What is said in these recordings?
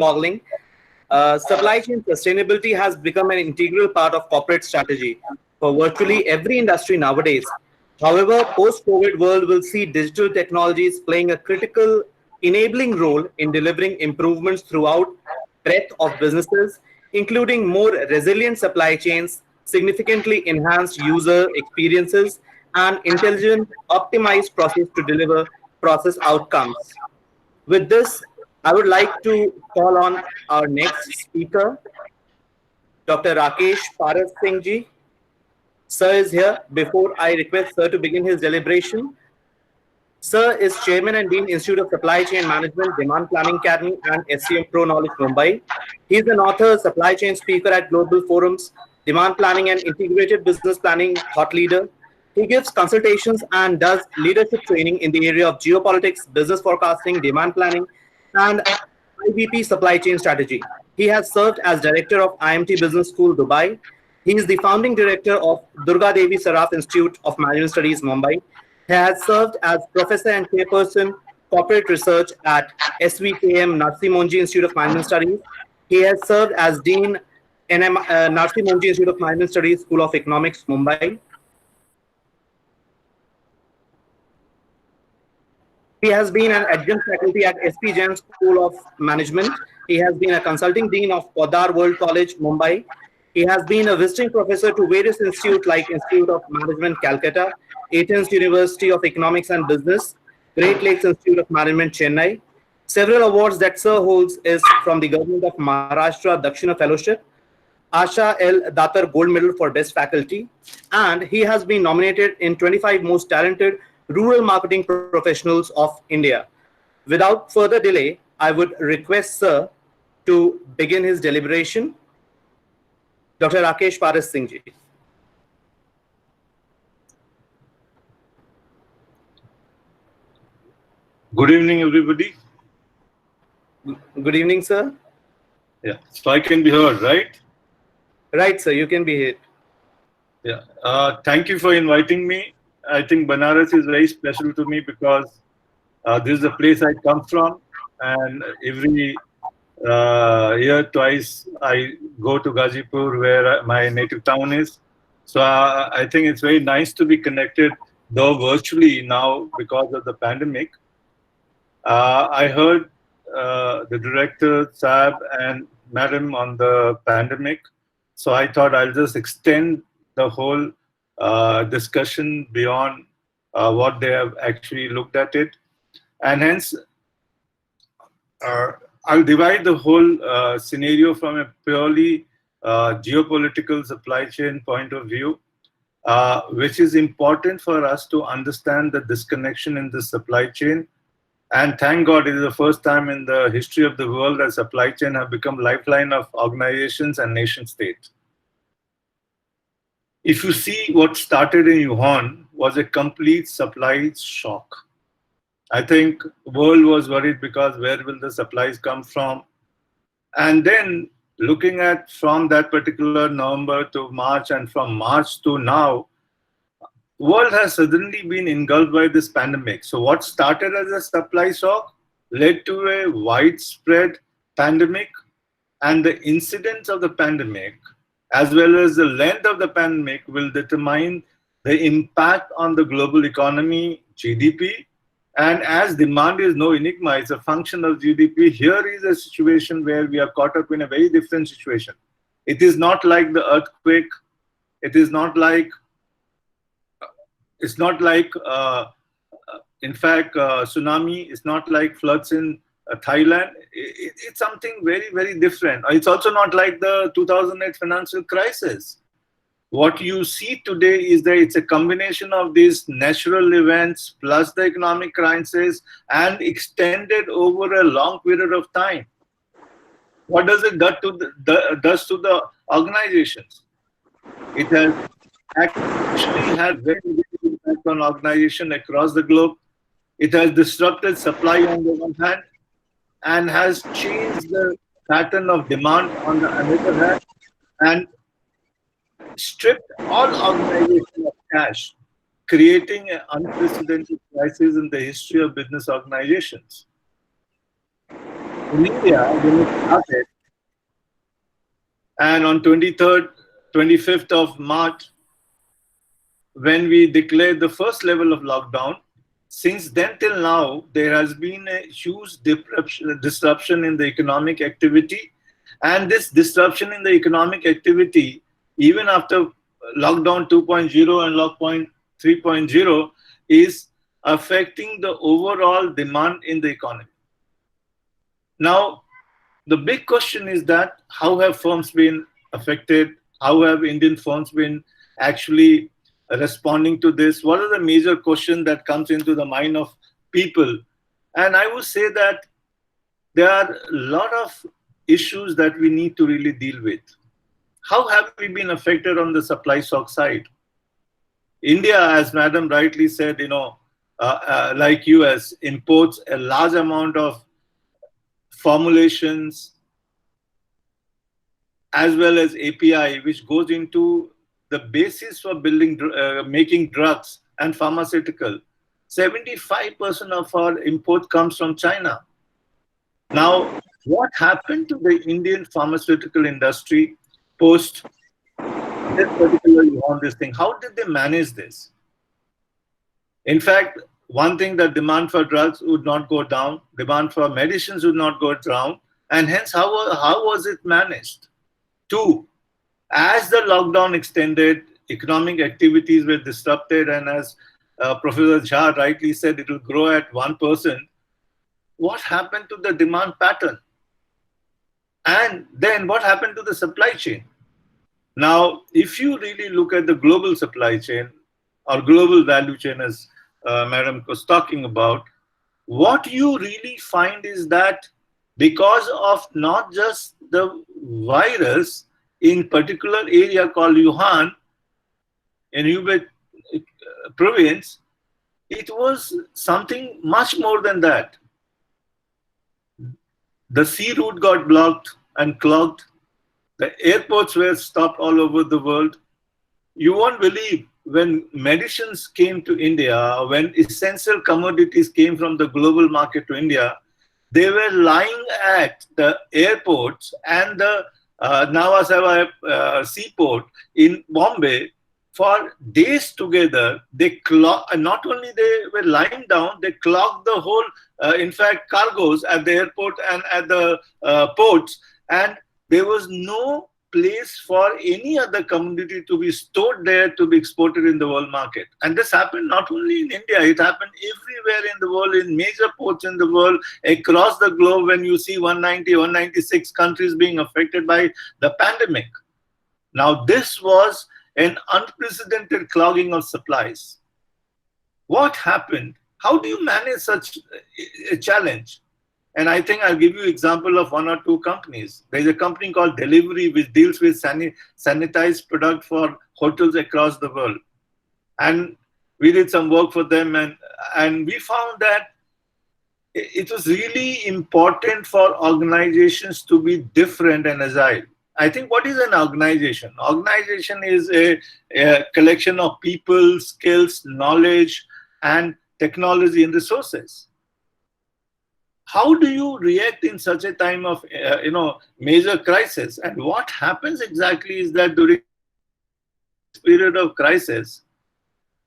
mind-boggling. Supply chain sustainability has become an integral part of corporate strategy for virtually every industry nowadays. However, post-COVID world will see digital technologies playing a critical enabling role in delivering improvements throughout breadth of businesses, including more resilient supply chains, significantly enhanced user experiences, and intelligent, optimized process to deliver process outcomes. With this, I would like to call on our next speaker, Dr. Rakesh Parash Singh ji. Sir is here. Before I request Sir to begin his deliberation, Sir is Chairman and Dean Institute of Supply Chain Management, Demand Planning Academy, and SCM Pro Knowledge Mumbai. He is an author, supply chain speaker at global forums, demand planning and integrated business planning thought leader. He gives consultations and does leadership training in the area of geopolitics, business forecasting, demand planning, and IBP supply chain strategy. He has served as director of IMT Business School, Dubai. He is the founding director of Durga Devi Saraf Institute of Management Studies, Mumbai. He has served as professor and chairperson corporate research at SVKM Narsi Monji Institute of Management Studies. He has served as dean Narsi Monji Institute of Management Studies, School of Economics, Mumbai. He has been an adjunct faculty at SP Jain School of Management. He has been a consulting dean of Podar World College, Mumbai. He has been a visiting professor to various institutes like Institute of Management, Calcutta, Athens University of Economics and Business, Great Lakes Institute of Management, Chennai. Several awards that Sir holds is from the Government of Maharashtra Dakshina Fellowship, Asha L. Datar Gold Medal for Best Faculty, and he has been nominated in 25 Most Talented Rural Marketing Professionals of India. Without further delay, I would request Sir to begin his deliberation. Dr. Rakesh Parash Singh ji. Good evening, everybody. Good evening, sir. Yeah, so I can be heard, right? Right, sir, you can be here. Yeah, thank you for inviting me. I think Banaras is very special to me because this is the place I come from, and every year twice I go to Gazipur, where my native town is. So I think it's very nice to be connected, though virtually now because of the pandemic. I heard the director, Saab, and Madam on the pandemic. So I thought I'll just extend the whole discussion beyond what they have actually looked at it. And hence, I'll divide the whole scenario from a purely geopolitical supply chain point of view, which is important for us to understand the disconnection in the supply chain. And thank God it is the first time in the history of the world that supply chain have become lifeline of organizations and nation states. If you see what started in Wuhan was a complete supply shock. I think the world was worried because where will the supplies come from? And then looking at from that particular November to March and from March to now, world has suddenly been engulfed by this pandemic. So what started as a supply shock led to a widespread pandemic, and the incidence of the pandemic as well as the length of the pandemic will determine the impact on the global economy, GDP. And as demand is no enigma, it's a function of GDP. Here is a situation where we are caught up in a very different situation. It is not like the earthquake. It is not like in fact, tsunami. It's not like floods in Thailand. It's something very, very different. It's also not like the 2008 financial crisis. What you see today is that it's a combination of these natural events plus the economic crisis and extended over a long period of time. What does it does to the organizations? It has actually had very big impact on organization across the globe. It has disrupted supply on the one hand and has changed the pattern of demand on the other hand and stripped all organizations of cash, creating an unprecedented crisis in the history of business organizations. In India, when it started, and on 23rd, 25th of March, when we declared the first level of lockdown, since then till now, there has been a huge disruption in the economic activity. And this disruption in the economic activity, even after lockdown 2.0 and lockdown 3.0, is affecting the overall demand in the economy. Now, the big question is that how have firms been affected? How have Indian firms been actually responding to this? What are the major questions that comes into the mind of people? And I would say that there are a lot of issues that we need to really deal with. How have we been affected on the supply shock side? India, as Madam rightly said, like US, imports a large amount of formulations as well as API, which goes into the basis for making drugs and pharmaceutical. 75% of our import comes from China. Now, what happened to the Indian pharmaceutical industry post this particularly on this thing? How did they manage this? In fact, one thing, that demand for drugs would not go down, demand for medicines would not go down, and hence how was it managed? Two, as the lockdown extended, economic activities were disrupted, and as Professor Jha rightly said, it will grow at 1%. What happened to the demand pattern? And then what happened to the supply chain? Now, if you really look at the global supply chain or global value chain, as Madam was talking about, what you really find is that because of not just the virus in particular area called Wuhan in Hubei province, it was something much more than that. The sea route got blocked and clogged. The airports were stopped all over the world. You won't believe, when medicines came to India, when essential commodities came from the global market to India, they were lying at the airports and the Navasava seaport in Bombay for days together. Not only they were lying down, they clogged the whole, in fact, cargoes at the airport and at the ports, and there was no place for any other commodity to be stored there to be exported in the world market. And this happened not only in India, it happened everywhere in the world, in major ports in the world, across the globe, when you see 190, 196 countries being affected by the pandemic. Now, this was an unprecedented clogging of supplies. What happened? How do you manage such a challenge? And I think I'll give you example of one or two companies. There's a company called Delivery, which deals with sanitized product for hotels across the world. And we did some work for them, and we found that it was really important for organizations to be different and agile. I think, what is an organization? Organization is a collection of people, skills, knowledge, and technology and resources. How do you react in such a time of major crisis? And what happens exactly is that during this period of crisis,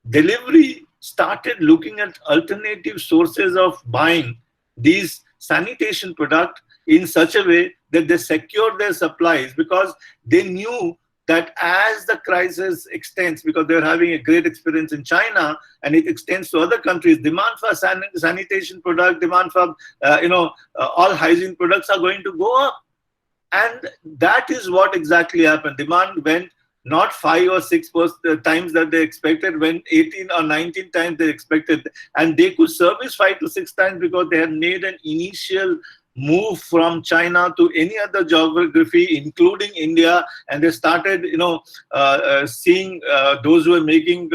Delivery started looking at alternative sources of buying these sanitation products in such a way that they secured their supplies, because they knew that as the crisis extends, because they're having a great experience in China and it extends to other countries, demand for sanitation product, demand for all hygiene products are going to go up. And that is what exactly happened. Demand went not 5 or 6 times that they expected, went 18 or 19 times they expected. And they could service 5 to 6 times because they had made an initial move from China to any other geography, including India, and they started, seeing those who were making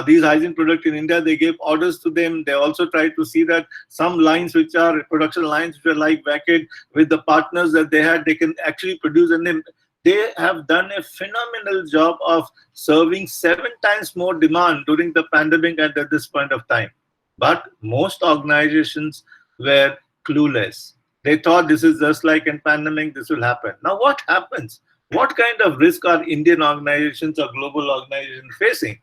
these hygiene products in India. They gave orders to them. They also tried to see that some lines, which are production lines, which were like vacant, with the partners that they had, they can actually produce. And then they have done a phenomenal job of serving 7 times more demand during the pandemic and at this point of time. But most organizations were clueless. They thought this is just like in pandemic, this will happen. Now what happens? What kind of risk are Indian organizations or global organizations facing?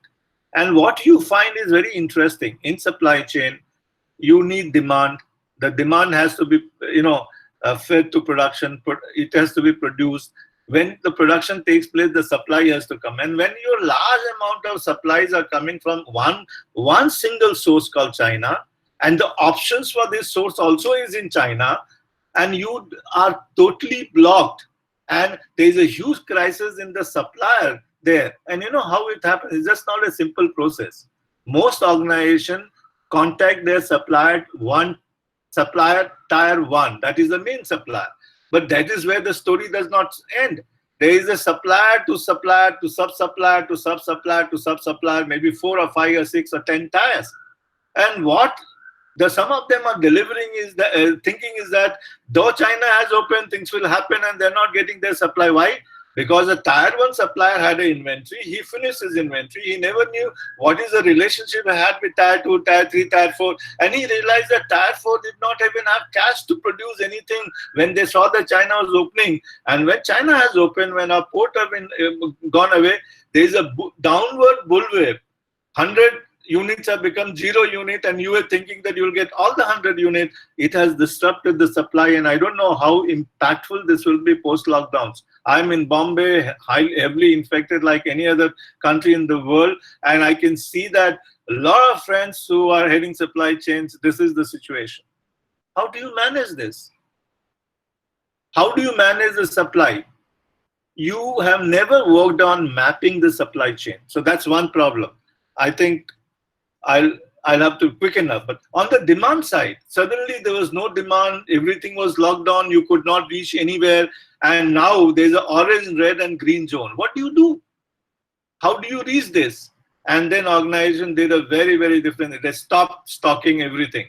And what you find is very interesting. In supply chain, you need demand. The demand has to be, fed to production. It has to be produced. When the production takes place, the supply has to come. And when your large amount of supplies are coming from one single source called China, and the options for this source also is in China, and you are totally blocked, and there is a huge crisis in the supplier there. And you know how it happens? It's just not a simple process. Most organizations contact their supplier tier one, that is the main supplier. But that is where the story does not end. There is a supplier to supplier to sub-supplier to sub-supplier to sub-supplier, maybe 4 or 5 or 6 or 10 tiers. And what some of them are delivering is thinking is that though China has opened, things will happen, and they're not getting their supply. Why? Because a tier one supplier had an inventory. He finished his inventory. He never knew what is the relationship he had with tier 2, tier 3, tier 4. And he realized that tier 4 did not even have cash to produce anything when they saw that China was opening. And when China has opened, when our port have been gone away, there is a downward bull wave. 100 units have become 0 unit, and you were thinking that you'll get all the 100 units. It has disrupted the supply, and I don't know how impactful this will be post-lockdowns. I'm in Bombay, heavily infected like any other country in the world, and I can see that a lot of friends who are heading supply chains, this is the situation. How do you manage this? How do you manage the supply? You have never worked on mapping the supply chain. So that's one problem. I think I'll have to quicken up. But on the demand side, suddenly there was no demand. Everything was locked down. You could not reach anywhere. And now there's an orange, red, and green zone. What do you do? How do you reach this? And then organization did a very, very different thing. They stopped stocking everything.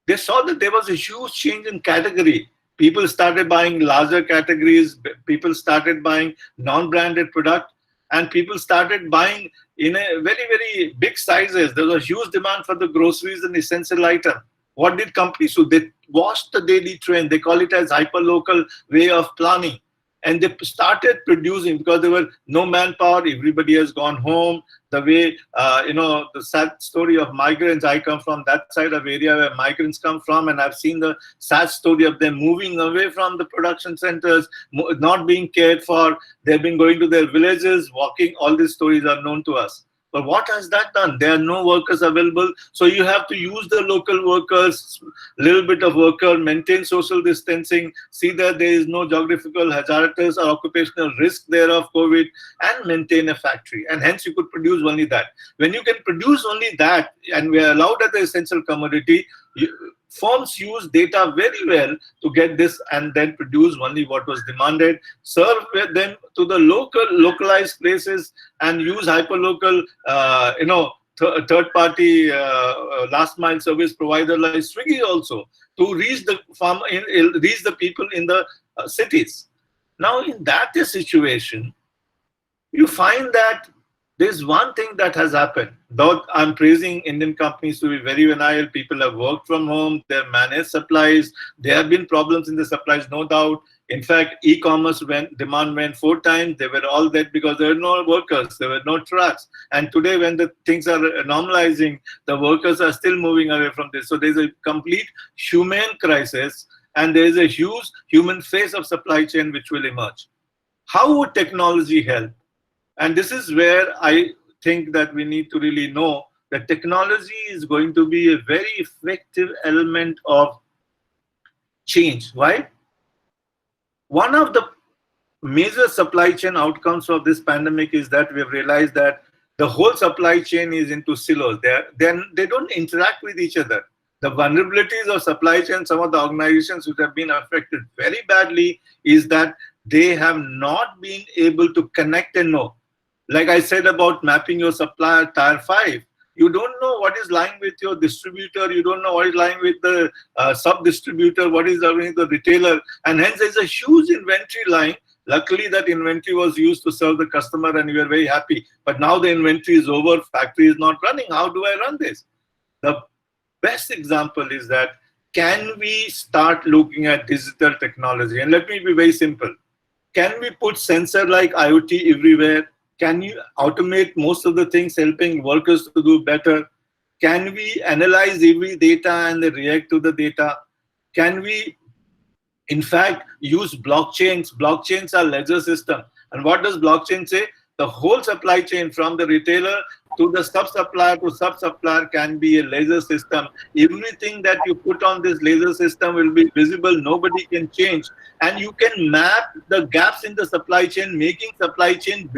They saw that there was a huge change in category. People started buying larger categories. People started buying non-branded product. And people started buying in a very, very big sizes. There was a huge demand for the groceries and essential item. What did companies do? They watched the daily trend. They call it as hyper-local way of planning. And they started producing because there were no manpower. Everybody has gone home. The way, the sad story of migrants, I come from that side of area where migrants come from, and I've seen the sad story of them moving away from the production centers, not being cared for. They've been going to their villages, walking. All these stories are known to us. But what has that done? There are no workers available. So you have to use the local workers, little bit of worker, maintain social distancing, see that there is no geographical hazardous or occupational risk there of COVID, and maintain a factory. And hence you could produce only that. When you can produce only that, and we are allowed as the essential commodity, firms use data very well to get this and then produce only what was demanded, serve them to the localized places, and use hyperlocal, third-party last mile service provider like Swiggy also to reach the farm, reach the people in the cities. Now, in that situation, you find that there's one thing that has happened. Though I'm praising Indian companies to be very venal, people have worked from home, they've managed supplies, there have been problems in the supplies, no doubt. In fact, e-commerce demand went 4 times. They were all dead because there were no workers, there were no trucks. And today, when the things are normalizing, the workers are still moving away from this. So there's a complete human crisis, and there's a huge human face of supply chain which will emerge. How would technology help? And this is where I think that we need to really know that technology is going to be a very effective element of change. Why? One of the major supply chain outcomes of this pandemic is that we have realized that the whole supply chain is into silos. They don't interact with each other. The vulnerabilities of supply chain, some of the organizations which have been affected very badly, is that they have not been able to connect and know. Like I said about mapping your supplier tier 5, you don't know what is lying with your distributor, you don't know what is lying with the sub-distributor, what is lying with the retailer, and hence there's a huge inventory lying. Luckily, that inventory was used to serve the customer and we are very happy. But now the inventory is over, factory is not running. How do I run this? The best example is that can we start looking at digital technology? And let me be very simple. Can we put sensor like IoT everywhere? Can you automate most of the things, helping workers to do better? Can we analyze every data and then react to the data? Can we, in fact, use blockchains? Blockchains are ledger system. And what does blockchain say? The whole supply chain from the retailer to the sub-supplier to sub-supplier can be a laser system. Everything that you put on this laser system will be visible. Nobody can change. And you can map the gaps in the supply chain, making supply chain,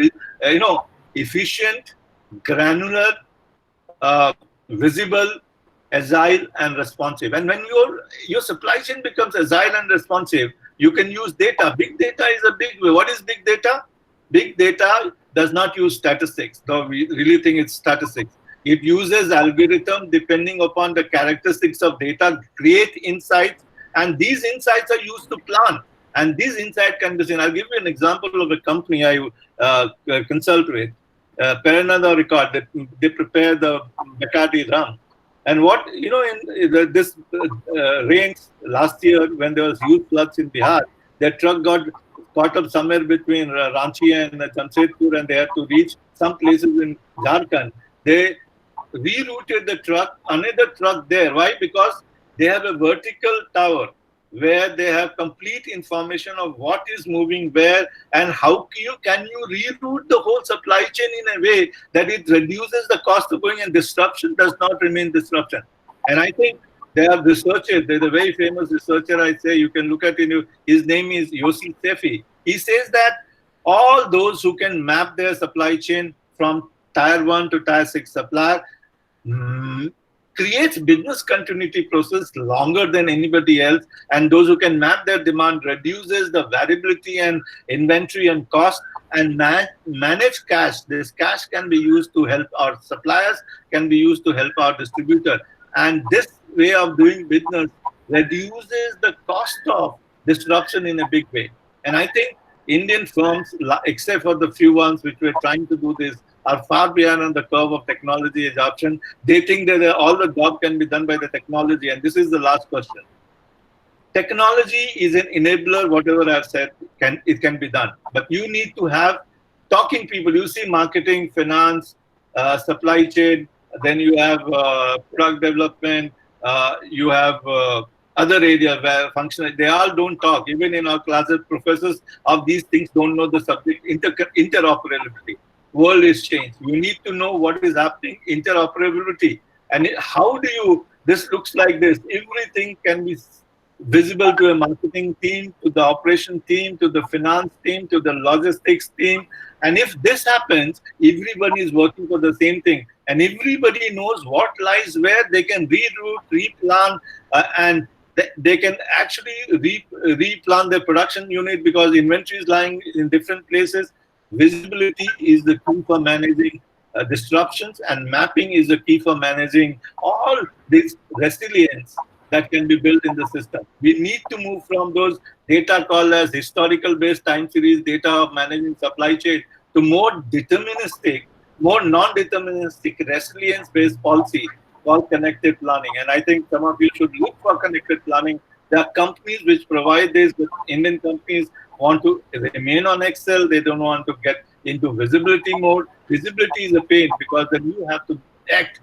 efficient, granular, visible, agile, and responsive. And when your supply chain becomes agile and responsive, you can use data. Big data is a big way. What is big data? Big data does not use statistics, though we really think it's statistics. It uses algorithm depending upon the characteristics of data, create insights, and these insights are used to plan. And these insights can be seen. I'll give you an example of a company I consult with, Perenada Record. They prepare the Bacardi rum. And what, in this rains last year, when there was huge floods in Bihar, their truck got caught up somewhere between Ranchi and Jamshedpur, and they had to reach some places in Jharkhand. They rerouted the truck, another truck there. Why? Because they have a vertical tower where they have complete information of what is moving where and how can you reroute the whole supply chain in a way that it reduces the cost of going, and disruption does not remain disruption. And I think there are researchers, there's a very famous researcher, I say, you can look at it, his name is Yossi Sefi. He says that all those who can map their supply chain from tier 1 to tier 6 supplier creates business continuity process longer than anybody else, and those who can map their demand reduces the variability and inventory and cost, and manage cash. This cash can be used to help our suppliers, can be used to help our distributor, and this way of doing business reduces the cost of disruption in a big way. And I think Indian firms, except for the few ones which were trying to do this, are far behind on the curve of technology adoption. They think that all the job can be done by the technology. And this is the last question. Technology is an enabler, whatever I've said, it can be done. But you need to have talking people. You see marketing, finance, supply chain, then you have product development, you have other areas where functional, they all don't talk. Even in our classes, professors of these things don't know the subject, interoperability. World is changed. You need to know what is happening, interoperability. And how do you, this looks like this. Everything can be visible to a marketing team, to the operation team, to the finance team, to the logistics team. And if this happens, everybody is working for the same thing. And everybody knows what lies where. They can reroute, replan, and they can actually replan their production unit because inventory is lying in different places. Visibility is the key for managing disruptions, and mapping is the key for managing all this resilience that can be built in the system. We need to move from those data called as historical based time series data of managing supply chain to more deterministic, more non-deterministic, resilience based policy called connected planning. And I think some of you should look for connected planning. There are companies which provide this, but Indian companies want to remain on Excel. They don't want to get into visibility mode. Visibility is a pain because then you have to act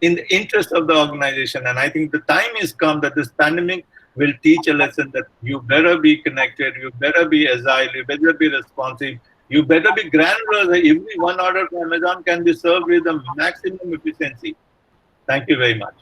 in the interest of the organization. And I think the time has come that this pandemic will teach a lesson that you better be connected, you better be agile, you better be responsive, you better be granular. Every one order from Amazon can be served with the maximum efficiency. Thank you very much.